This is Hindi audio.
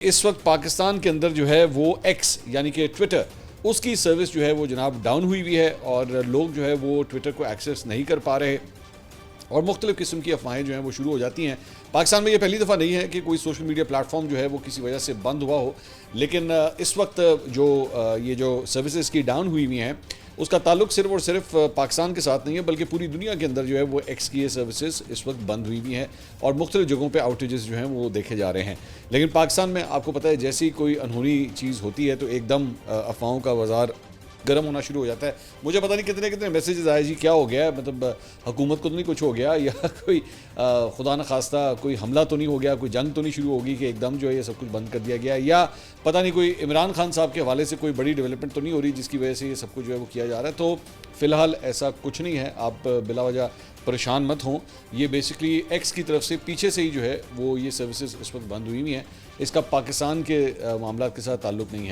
इस वक्त पाकिस्तान के अंदर जो है वो एक्स यानी कि ट्विटर, उसकी सर्विस जो है वो जनाब डाउन हुई हुई है और लोग जो है वो ट्विटर को एक्सेस नहीं कर पा रहे और मुख्तलिफ़ किस्म की अफवाहें जो हैं वो शुरू हो जाती हैं। पाकिस्तान में ये पहली दफ़ा नहीं है कि कोई सोशल मीडिया प्लेटफॉर्म जो है वो किसी वजह से बंद हुआ हो, लेकिन इस वक्त जो ये जो सर्विसेज की डाउन हुई हुई हैं उसका ताल्लुक सिर्फ और सिर्फ पाकिस्तान के साथ नहीं है, बल्कि पूरी दुनिया के अंदर जो है वो एक्स की ये सर्विसेज इस वक्त बंद हुई हुई हैं और मुख्तलिफ़ जगहों पे आउटेजेस जो हैं वो देखे जा रहे हैं। लेकिन पाकिस्तान में आपको पता है जैसी कोई अनहोनी चीज़ होती है तो एकदम अफवाहों का बाज़ार गर्म होना शुरू हो जाता है। मुझे पता नहीं कितने कितने मैसेजेस आए जी क्या हो गया है, मतलब हुकूमत को तो नहीं कुछ हो गया या कोई खुदा न खास्ता कोई हमला तो नहीं हो गया, कोई जंग तो नहीं शुरू होगी कि एकदम जो है ये सब कुछ बंद कर दिया गया, या पता नहीं कोई इमरान खान साहब के हवाले से कोई बड़ी डेवलपमेंट तो नहीं हो रही जिसकी वजह से ये सब कुछ जो है वो किया जा रहा है। तो फ़िलहाल ऐसा कुछ नहीं है, आप बिला वजह परेशान मत हों। ये बेसिकली एक्स की तरफ से पीछे से ही जो है वो ये सर्विसेज इस वक्त बंद हुई हुई हैं। इसका पाकिस्तान के मामला के साथ ताल्लुक़ नहीं है।